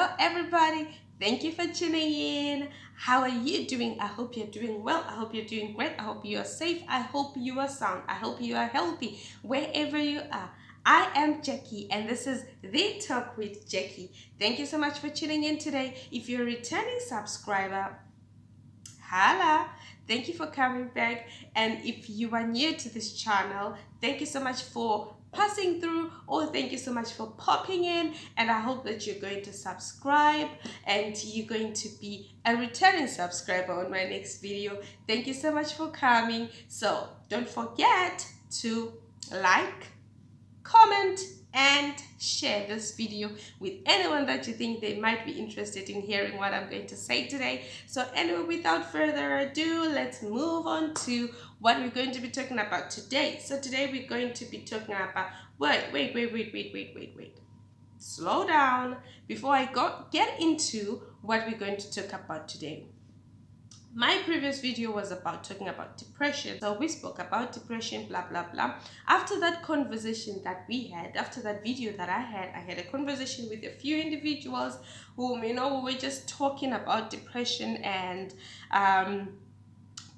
Hello, everybody. Thank you for tuning in. How are you doing? I hope you're doing well. I hope you're doing great. I hope you are safe. I hope you are sound. I hope you are healthy wherever you are. I am Jackie, and this is The Talk with Jackie. Thank you so much for tuning in today. If you're a returning subscriber, Hala, thank you for coming back. And if you are new to this channel, thank you so much for passing through, or thank you so much for popping in. And I hope that you're going to subscribe and you're going to be a returning subscriber on my next video. Thank you so much for coming. So don't forget to like, comment, and share this video with anyone that you think they might be interested in hearing what I'm going to say today. So anyway, without further ado, let's move on to what we're going to be talking about today. So today we're going to be talking about wait. Slow down before I get into what we're going to talk about today. My previous video was about talking about depression, so we spoke about depression, blah blah blah. After that conversation that we had, after that video that I had a conversation with a few individuals whom, we were just talking about depression and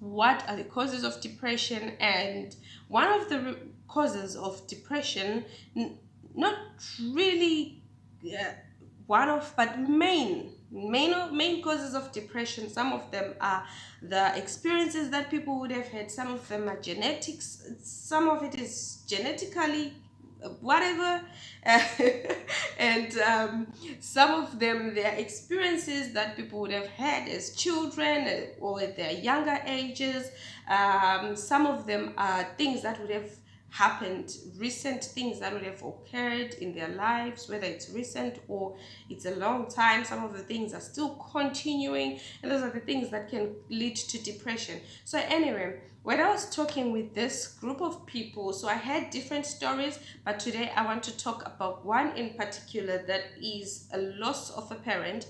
what are the causes of depression. And one of the causes of depression, not really one of, but main causes of depression. Some of them are the experiences that people would have had. Some of them are genetics. Some of it is genetically whatever. And some of them, they are experiences that people would have had as children or at their younger ages. Some of them are things that would have happened, recent things that would have occurred in their lives, whether it's recent or it's a long time. Some of the things are still continuing, and those are the things that can lead to depression. So anyway, when I was talking with this group of people, so I had different stories, but today I want to talk about one in particular, that is a loss of a parent.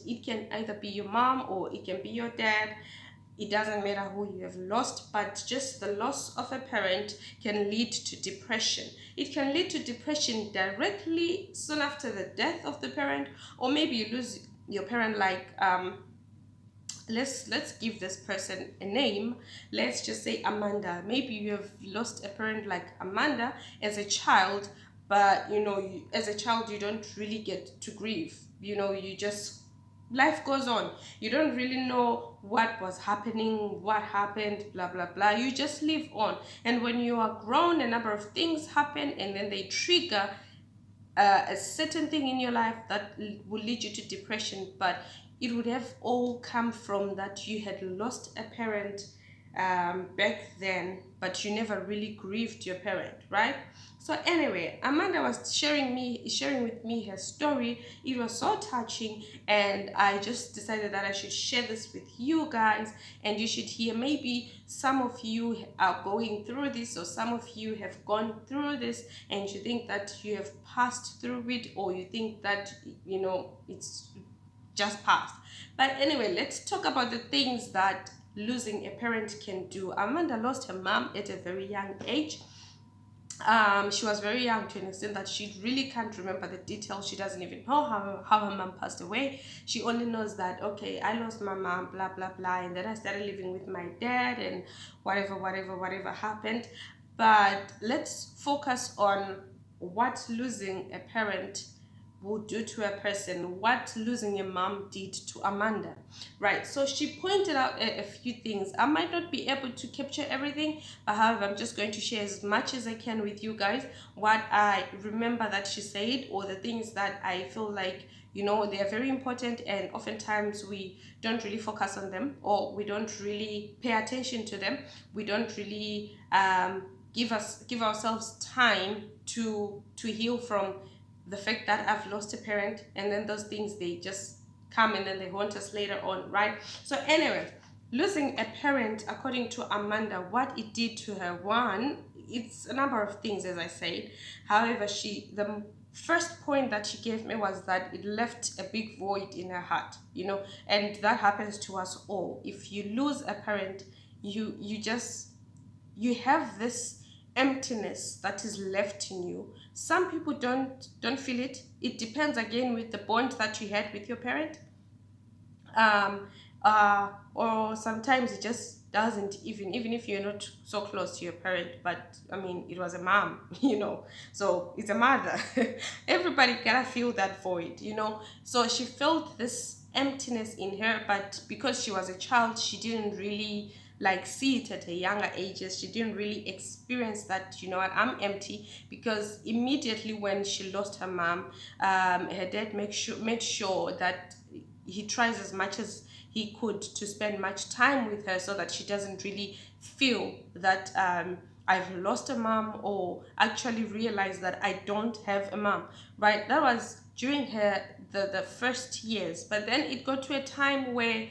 It can either be your mom or it can be your dad. It doesn't matter who you have lost, but just the loss of a parent can lead to depression. It can lead to depression directly soon after the death of the parent, or maybe you lose your parent, like let's give this person a name. Let's just say Amanda. Maybe you have lost a parent like Amanda as a child, but as a child you don't really get to grieve. You just, life goes on. You don't really know what was happening, what happened, blah blah blah. You just live on. And when you are grown, a number of things happen, and then they trigger a certain thing in your life that will lead you to depression. But it would have all come from that you had lost a parent back then, but you never really grieved your parent, right? So anyway, Amanda was sharing with me her story. It was so touching, and I just decided that I should share this with you guys, and you should hear. Maybe some of you are going through this, or some of you have gone through this, and you think that you have passed through it, or you think that it's just past. But anyway, let's talk about the things that losing a parent can do. Amanda lost her mom at a very young age. She was very young, to an extent that she really can't remember the details. She doesn't even know how her mom passed away. She only knows that, okay, I lost my mom, blah blah blah, and then I started living with my dad, and whatever happened. But let's focus on what losing a parent will do to a person, what losing a mom did to Amanda, right? So she pointed out a few things. I might not be able to capture everything, but however, I'm just going to share as much as I can with you guys, what I remember that she said, or the things that I feel like they are very important, and oftentimes we don't really focus on them, or we don't really pay attention to them. We don't really give ourselves time to heal from the fact that I've lost a parent, and then those things, they just come and then they haunt us later on, right? So anyway, losing a parent, according to Amanda, what it did to her, one, it's a number of things, as I said. However, the first point that she gave me was that it left a big void in her heart, and that happens to us all. If you lose a parent, you have this emptiness that is left in you. Some people don't feel it. It depends again with the bond that you had with your parent. um or sometimes it just doesn't, even if you're not so close to your parent, but I mean, it was a mom, so it's a mother. Everybody gotta feel that void, so she felt this emptiness in her, but because she was a child, she didn't really like see it at a younger ages. She didn't really experience that, I'm empty, because immediately when she lost her mom, her dad made sure that he tries as much as he could to spend much time with her, so that she doesn't really feel that I've lost a mom, or actually realize that I don't have a mom, right? That was during the first years, but then it got to a time where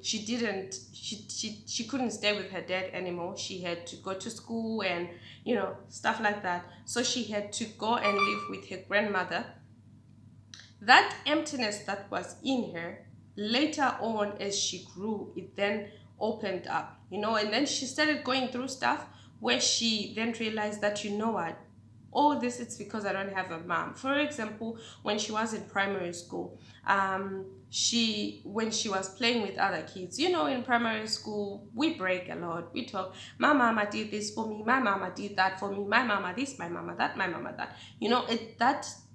she couldn't stay with her dad anymore. She had to go to school and stuff like that, so she had to go and live with her grandmother. That emptiness that was in her, later on as she grew, it then opened up, and then she started going through stuff where she then realized that, what, all this, it's because I don't have a mom. For example, when she was in primary school, when she was playing with other kids, in primary school, we break a lot. We talk, my mama did this for me, my mama did that for me, my mama this, my mama that, my mama that.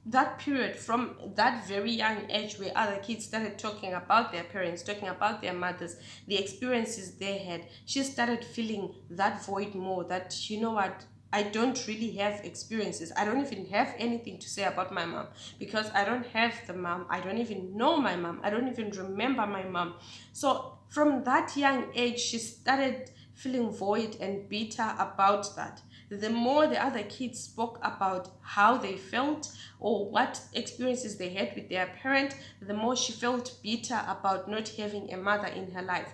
That period, from that very young age, where other kids started talking about their parents, talking about their mothers, the experiences they had, she started feeling that void more, that, what, I don't really have experiences. I don't even have anything to say about my mom, because I don't have the mom. I don't even know my mom. I don't even remember my mom. So from that young age, she started feeling void and bitter about that. The more the other kids spoke about how they felt or what experiences they had with their parent, the more she felt bitter about not having a mother in her life.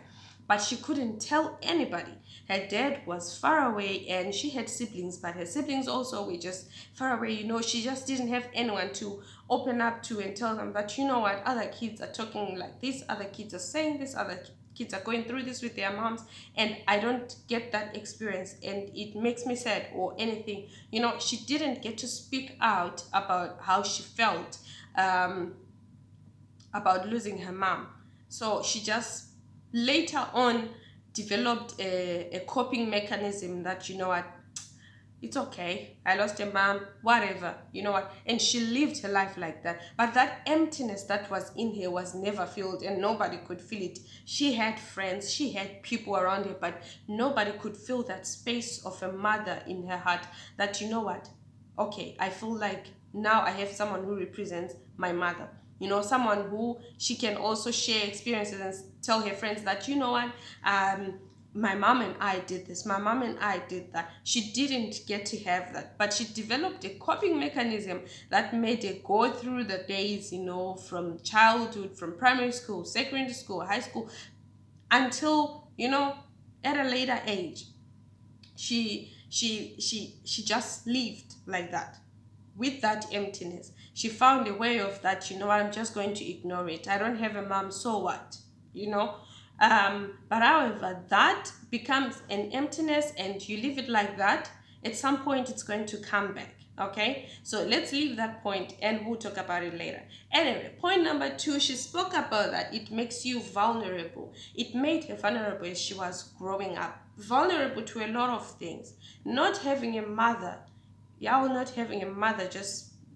But she couldn't tell anybody. Her dad was far away, and she had siblings, but her siblings also were just far away. She just didn't have anyone to open up to and tell them that, what, other kids are talking like this, other kids are saying this, other kids are going through this with their moms, and I don't get that experience, and it makes me sad or anything. She didn't get to speak out about how she felt about losing her mom. So she just later on developed a coping mechanism that, what, it's okay, I lost a mom, whatever, what, and she lived her life like that. But that emptiness that was in her was never filled, and nobody could feel it. She had friends, she had people around her, but nobody could fill that space of a mother in her heart, that, what, okay, I feel like now I have someone who represents my mother. Someone who she can also share experiences and tell her friends that, what, my mom and I did this, my mom and I did that. She didn't get to have that, but she developed a coping mechanism that made her go through the days, from childhood, from primary school, secondary school, high school, until, at a later age, she just lived like that, with that emptiness. She found a way of that, what, I'm just going to ignore it. I don't have a mom, so what? But however, that becomes an emptiness, and you leave it like that. At some point, it's going to come back. Okay, so let's leave that point and we'll talk about it later. Anyway, point number 2, she spoke about that it makes you vulnerable. It made her vulnerable as she was growing up, vulnerable to a lot of things. Not having a mother, not having a mother,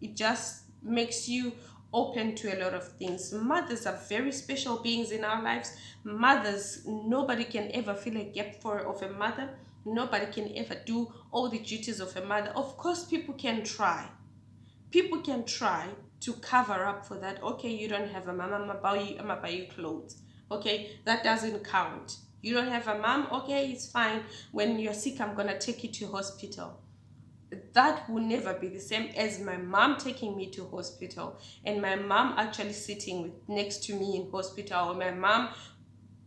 it just makes you open to a lot of things. Mothers are very special beings in our lives. Mothers, nobody can ever fill a gap of a mother. Nobody can ever do all the duties of a mother. Of course, people can try. People can try to cover up for that. Okay, you don't have a mom, I'm gonna buy you clothes. Okay, that doesn't count. You don't have a mom, okay, it's fine. When you're sick, I'm gonna take you to hospital. That will never be the same as my mom taking me to hospital, and my mom actually sitting next to me in hospital, or my mom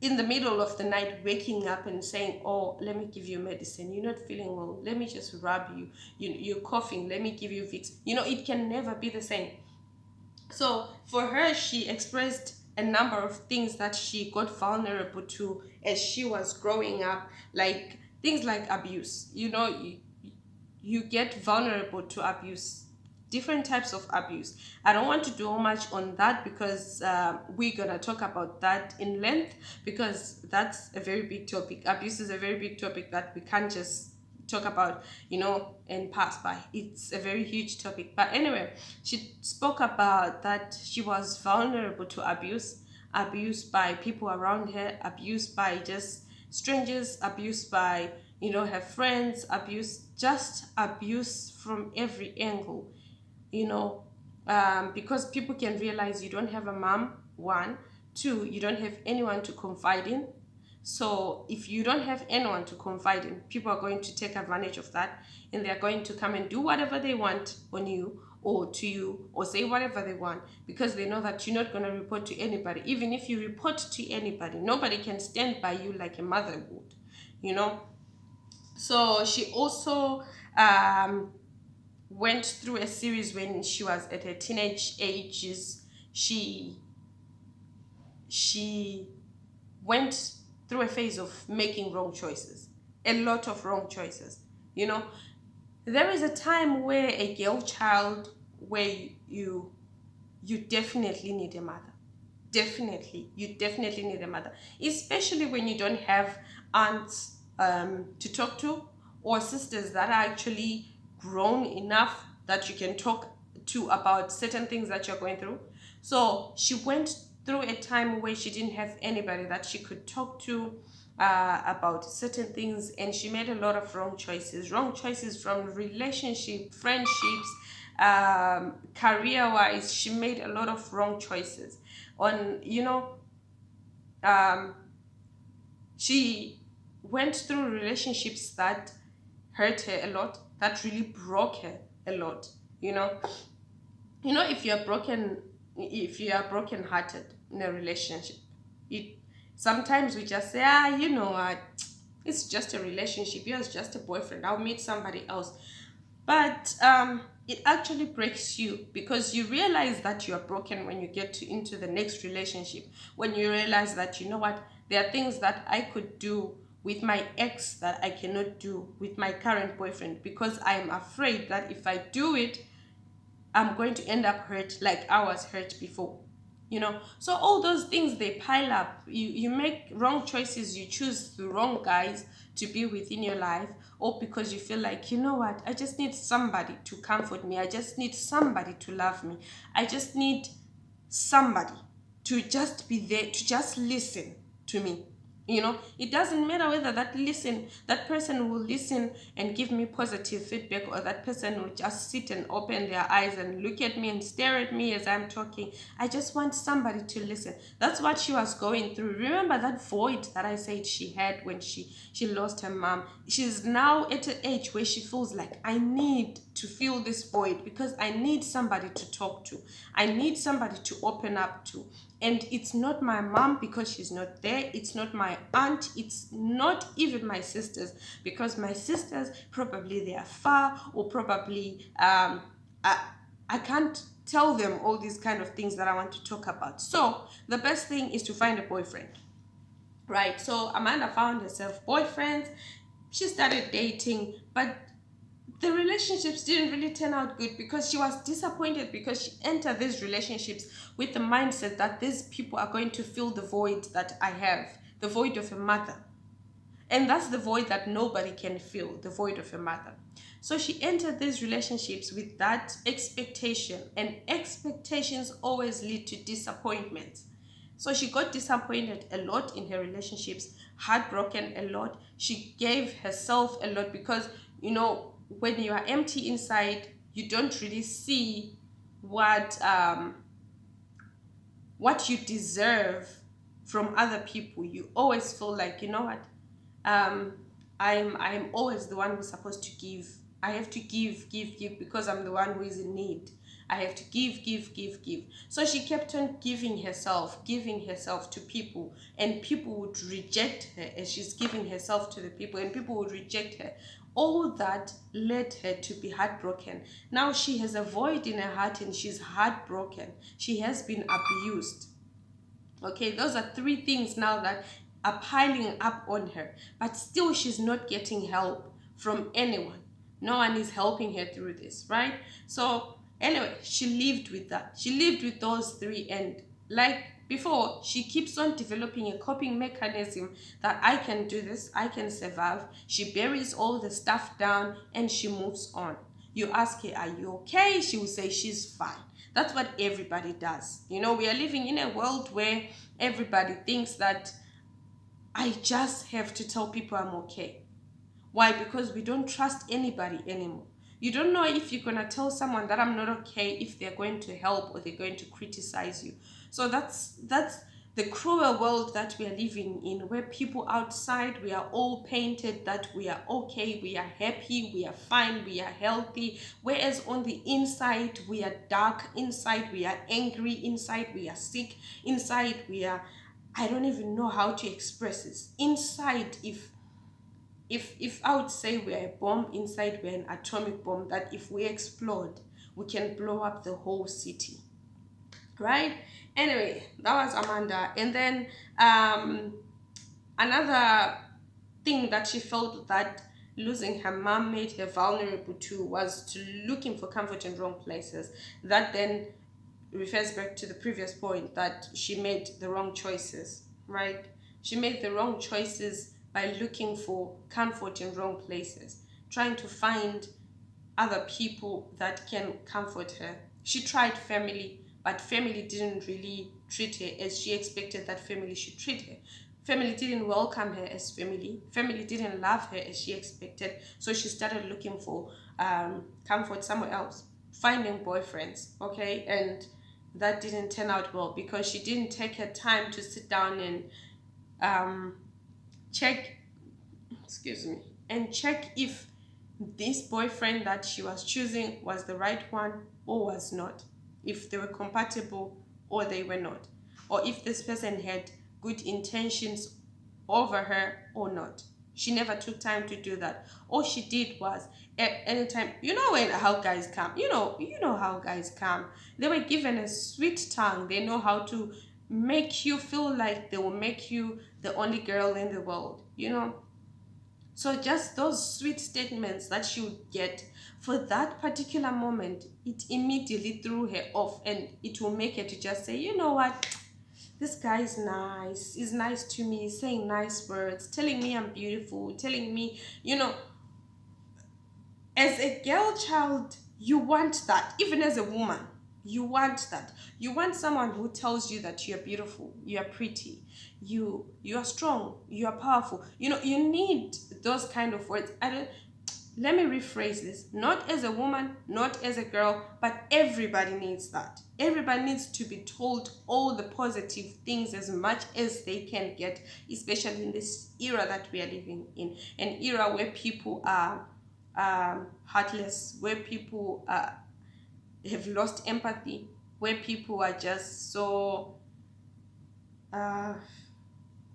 in the middle of the night waking up and saying, oh, let me give you medicine, you're not feeling well, let me just rub you, you're coughing, let me give you Vicks. It can never be the same. So for her, she expressed a number of things that she got vulnerable to as she was growing up, like things like abuse. you get vulnerable to abuse, different types of abuse. I don't want to do much on that because we're gonna talk about that in length, because that's a very big topic. Abuse is a very big topic that we can't just talk about, and pass by. It's a very huge topic. But anyway, she spoke about that she was vulnerable to abuse by people around her, abused by just strangers, abused by her friends, abuse from every angle, because people can realize you don't have a mom, one. Two, you don't have anyone to confide in. So if you don't have anyone to confide in, people are going to take advantage of that, and they're going to come and do whatever they want on you or to you, or say whatever they want, because they know that you're not going to report to anybody. Even if you report to anybody, nobody can stand by you like a mother would. So she also went through a series when she was at her teenage ages. She went through a phase of making wrong choices, a lot of wrong choices. There is a time where a girl child, where you definitely need a mother. You definitely need a mother, especially when you don't have aunts to talk to, or sisters that are actually grown enough that you can talk to about certain things that you're going through. So she went through a time where she didn't have anybody that she could talk to about certain things, and she made a lot of wrong choices from relationship, friendships, career-wise. She made a lot of wrong choices on, she went through relationships that hurt her a lot, that really broke her a lot. If you are broken hearted in a relationship, sometimes we just say, you know what, it's just a relationship, you're just a boyfriend, I'll meet somebody else. But it actually breaks you, because you realize that you are broken when you get into the next relationship, when you realize that, you know what, there are things that I could do with my ex that I cannot do with my current boyfriend, because I am afraid that if I do it, I'm going to end up hurt like I was hurt before. So all those things, they pile up. You make wrong choices, you choose the wrong guys to be within your life, or because you feel like, you know what, I just need somebody to comfort me, I just need somebody to love me, I just need somebody to just be there, to just listen to me. It doesn't matter whether that person will listen and give me positive feedback, or that person will just sit and open their eyes and look at me and stare at me as I'm talking. I just want somebody to listen. That's what she was going through. Remember that void that I said she had when she lost her mom? She's now at an age where she feels like, I need to fill this void, because I need somebody to talk to, I need somebody to open up to. And it's not my mom, because she's not there. It's not my aunt. It's not even my sisters, because my sisters, probably they are far, or probably I can't tell them all these kind of things that I want to talk about. So the best thing is to find a boyfriend, right? So Amanda found herself boyfriends. She started dating, but the relationships didn't really turn out good, because she was disappointed, because she entered these relationships with the mindset that these people are going to fill the void that I have, the void of a mother. And that's the void that nobody can fill, the void of a mother. So she entered these relationships with that expectation, and expectations always lead to disappointment. So she got disappointed a lot in her relationships, heartbroken a lot. She gave herself a lot, because, when you are empty inside, you don't really see what you deserve from other people. You always feel like, you know what, I'm always the one who's supposed to give. I have to give, because I'm the one who is in need. I have to give. So she kept on giving herself to people, and people would reject her as she's giving herself to the people, and people would reject her. All that led her to be heartbroken. Now she has a void in her heart, and she's heartbroken. She has been abused. Okay, those are 3 things now that are piling up on her, but still she's not getting help from anyone. No one is helping her through this, right? So anyway, she lived with that. She lived with those three, and like before, she keeps on developing a coping mechanism that I can do this, I can survive. She buries all the stuff down and she moves on. You ask her, are you okay? She will say she's fine. That's what everybody does. You know, we are living in a world where everybody thinks that I just have to tell people I'm okay. Why? Because we don't trust anybody anymore. You don't know if you're going to tell someone that I'm not okay, if they're going to help or they're going to criticize you. So that's the cruel world that we are living in, where people outside, we are all painted that we are okay, we are happy, we are fine, we are healthy, whereas on the inside we are dark, inside we are angry, inside we are sick, inside we are, I don't even know how to express this. Inside, if I would say we're a bomb, inside we're an atomic bomb, that if we explode, we can blow up the whole city, right? Anyway, that was Amanda. And then another thing that she felt that losing her mom made her vulnerable to was to looking for comfort in wrong places. That then refers back to the previous point, that she made the wrong choices, right? She made the wrong choices by looking for comfort in wrong places, trying to find other people that can comfort her. She tried family, but family didn't really treat her as she expected that family should treat her. Family didn't welcome her as family. Family didn't love her as she expected. So she started looking for comfort somewhere else, finding boyfriends, okay? And that didn't turn out well because she didn't take her time to sit down and check, excuse me, and check if this boyfriend that she was choosing was the right one or was not, if they were compatible or they were not, or if this person had good intentions over her or not. She never took time to do that. All she did was, at any time, you know, when how guys come, you know how guys come, they were given a sweet tongue. They know how to make you feel like they will make you the only girl in the world, you know. So just those sweet statements that she would get for that particular moment, it immediately threw her off, and it will make her to just say, you know what, this guy is nice, he's nice to me, saying nice words, telling me I'm beautiful, telling me, you know, as a girl child, you want that. Even as a woman, you want that. You want someone who tells you that you're beautiful, you're pretty, you are strong, you are powerful. You know, you need those kind of words. Let me rephrase this. Not as a woman, not as a girl, but everybody needs that. Everybody needs to be told all the positive things as much as they can get, especially in this era that we are living in. An era where people are heartless, where people have lost empathy, where people are just so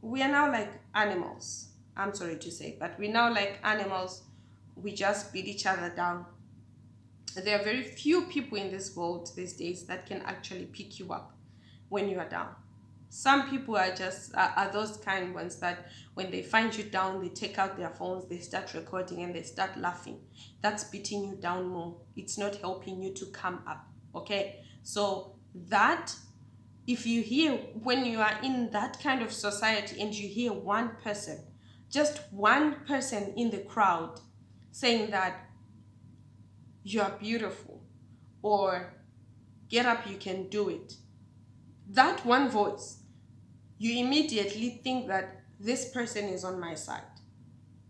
we are now like animals. I'm sorry to say, but we're now like animals. We just beat each other down. There are very few people in this world these days that can actually pick you up when you are down. Some people are just are those kind ones that when they find you down, they take out their phones, they start recording, and they start laughing. That's beating you down more. It's not helping you to come up, okay? So that, if you hear, when you are in that kind of society and you hear one person, just one person in the crowd saying that you are beautiful or get up, you can do it, that one voice, you immediately think that this person is on my side,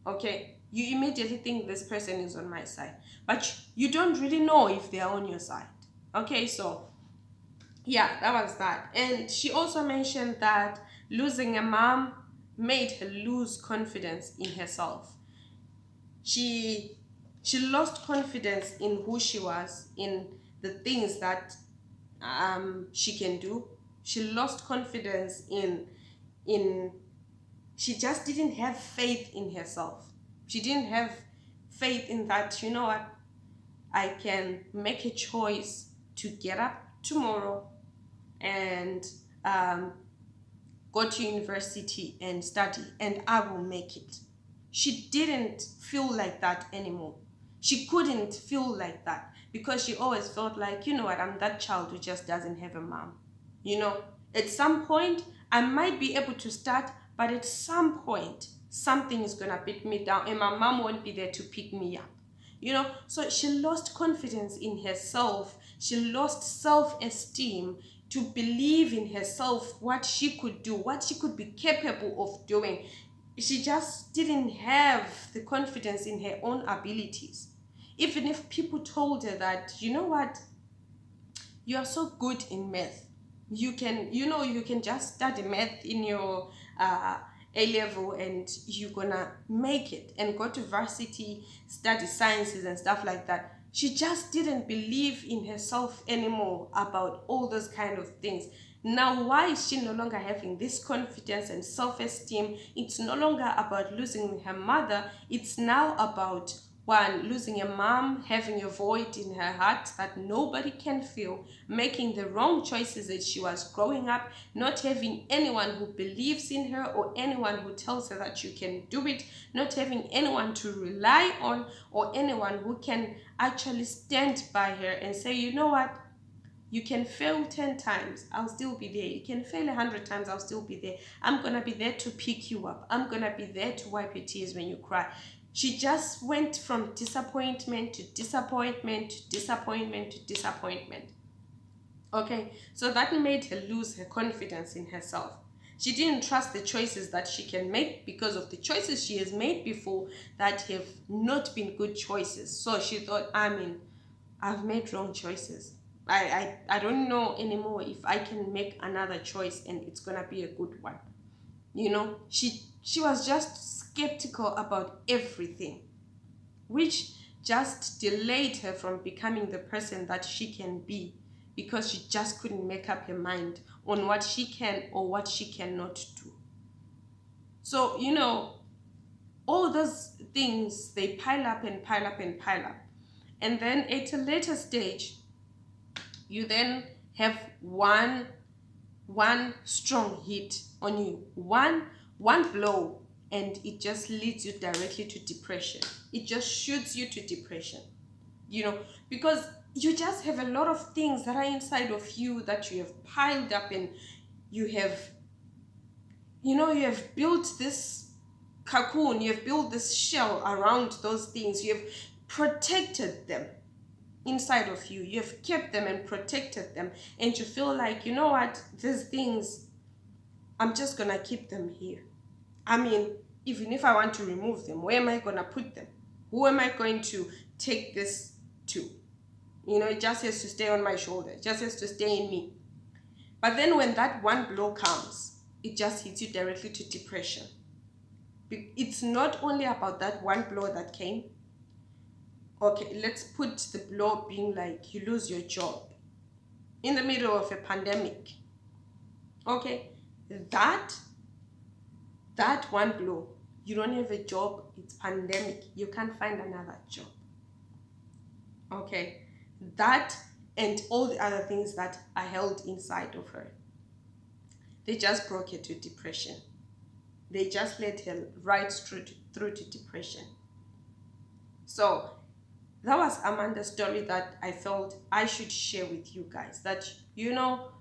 okay? You immediately think this person is on my side, but you don't really know if they are on your side, okay? So yeah, that was that. And she also mentioned that losing a mom made her lose confidence in herself. She lost confidence in who she was, in the things that she can do. She lost confidence in she just didn't have faith in herself. She didn't have faith in that, you know what, I can make a choice to get up tomorrow and go to university and study, and I will make it. She didn't feel like that anymore. She couldn't feel like that because she always felt like, you know what, I'm that child who just doesn't have a mom. You know, at some point, I might be able to start, but at some point, something is going to beat me down and my mom won't be there to pick me up. You know, so she lost confidence in herself. She lost self-esteem to believe in herself, what she could do, what she could be capable of doing. She just didn't have the confidence in her own abilities. Even if people told her that, you know what, you are so good in math, you can, you know, you can just study math in your A level and you're gonna make it and go to varsity, study sciences and stuff like that. She just didn't believe in herself anymore about all those kind of things. Now, why is she no longer having this confidence and self-esteem? It's no longer about losing her mother. It's now about, one, losing a mom, having a void in her heart that nobody can fill, making the wrong choices as she was growing up, not having anyone who believes in her or anyone who tells her that you can do it, not having anyone to rely on or anyone who can actually stand by her and say, you know what, you can fail 10 times, I'll still be there. You can fail 100 times, I'll still be there. I'm going to be there to pick you up. I'm going to be there to wipe your tears when you cry. She just went from disappointment to disappointment to disappointment to disappointment. Okay, so that made her lose her confidence in herself. She didn't trust the choices that she can make because of the choices she has made before that have not been good choices. So she thought, I've made wrong choices. I don't know anymore if I can make another choice and it's gonna be a good one. You know, she was just skeptical about everything, which just delayed her from becoming the person that she can be because she just couldn't make up her mind on what she can or what she cannot do. So, you know, all those things, they pile up and pile up and pile up. And then at a later stage, you then have one strong hit on you, one blow, and it just leads you directly to depression. It just shoots you to depression, you know, because you just have a lot of things that are inside of you that you have piled up, and you have, you know, you have built this cocoon, you have built this shell around those things, you have protected them inside of you, you have kept them and protected them, and you feel like, you know what, these things, I'm just gonna keep them here. I mean, even if I want to remove them, where am I gonna put them? Who am I going to take this to? You know, it just has to stay on my shoulder, it just has to stay in me. But then when that one blow comes, it just hits you directly to depression. It's not only about that one blow that came. Okay, let's put the blow being like you lose your job in the middle of a pandemic. Okay, that one blow, you don't have a job, it's pandemic, you can't find another job. Okay, that and all the other things that are held inside of her, they just broke her to depression. They just led her right through to depression. So that was Amanda's story that I felt I should share with you guys. That, you know,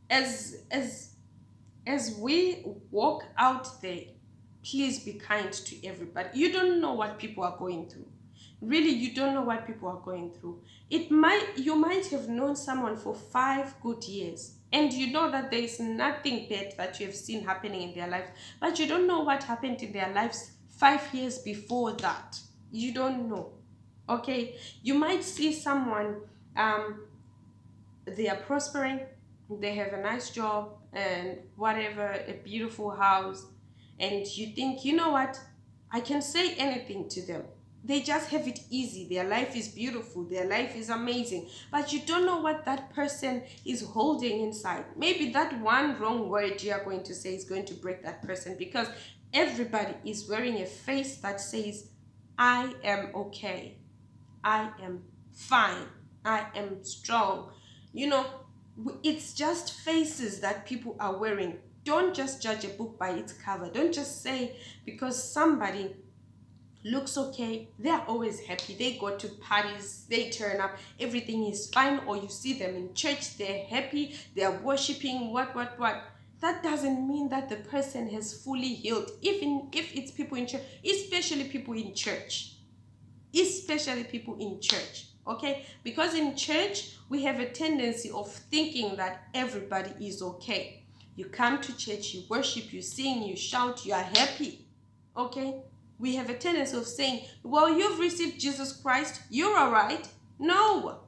as we walk out there, please be kind to everybody. You don't know what people are going through. Really, you don't know what people are going through. You might have known someone for 5 good years, and you know that there is nothing bad that you have seen happening in their lives, but you don't know what happened in their lives 5 years before that. You don't know. Okay, you might see someone, they are prospering, they have a nice job and whatever, a beautiful house, and you think, you know what, I can say anything to them. They just have it easy, their life is beautiful, their life is amazing, but you don't know what that person is holding inside. Maybe that one wrong word you are going to say is going to break that person, because everybody is wearing a face that says, I am okay, I am fine, I am strong. You know, it's just faces that people are wearing. Don't just judge a book by its cover. Don't just say because somebody looks okay, they're always happy, they go to parties, they turn up, everything is fine, or you see them in church, they're happy, they're worshiping, what, that doesn't mean that the person has fully healed. Even if it's people in church, especially people in church, okay? Because in church we have a tendency of thinking that everybody is okay. You come to church, you worship, you sing, you shout, you are happy, okay? We have a tendency of saying, well, you've received Jesus Christ, you're all right. No.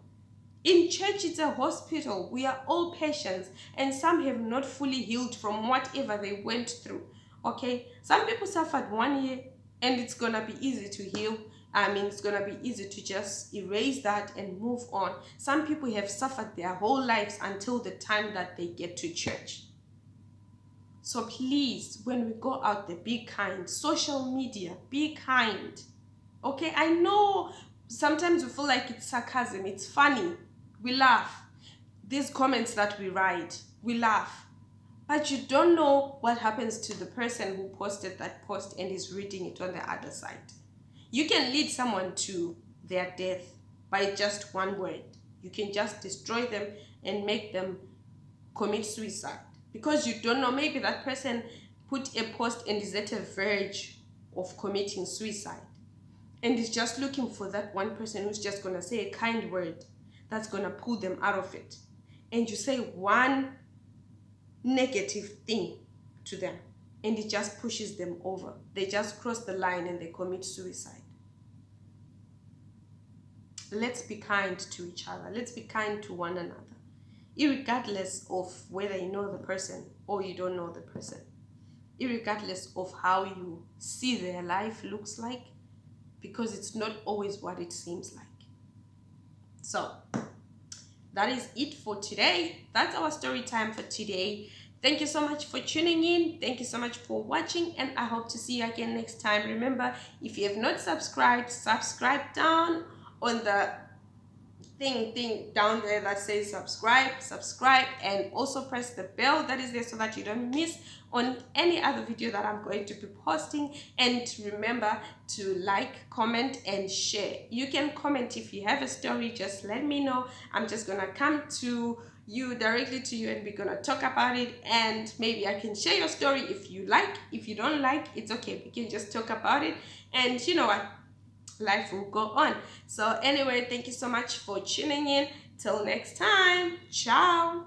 In church, it's a hospital. We are all patients, and some have not fully healed from whatever they went through, okay? Some people suffered 1 year, and it's going to be easy to heal. It's going to be easy to just erase that and move on. Some people have suffered their whole lives until the time that they get to church. So please, when we go out there, be kind. Social media, be kind. Okay, I know sometimes we feel like it's sarcasm, it's funny. We laugh. These comments that we write, we laugh. But you don't know what happens to the person who posted that post and is reading it on the other side. You can lead someone to their death by just one word. You can just destroy them and make them commit suicide. Because you don't know, maybe that person put a post and is at a verge of committing suicide. And is just looking for that one person who's just going to say a kind word that's going to pull them out of it. And you say one negative thing to them, and it just pushes them over. They just cross the line and they commit suicide. Let's be kind to each other. Let's be kind to one another, irregardless of whether you know the person or you don't know the person, irregardless of how you see their life looks like, because it's not always what it seems like. So that is it for today. That's our story time for today. Thank you so much for tuning in. Thank you so much for watching, and I hope to see you again next time. Remember, if you have not subscribed, subscribe down on the thing down there that says subscribe, and also press the bell that is there so that you don't miss on any other video that I'm going to be posting. And remember to like, comment, and share. You can comment if you have a story, just let me know. I'm just gonna come to you directly to you, and we're gonna talk about it, and maybe I can share your story if you like. If you don't like, it's okay, we can just talk about it, and you know what, life will go on. So anyway, thank you so much for tuning in. Till next time, ciao.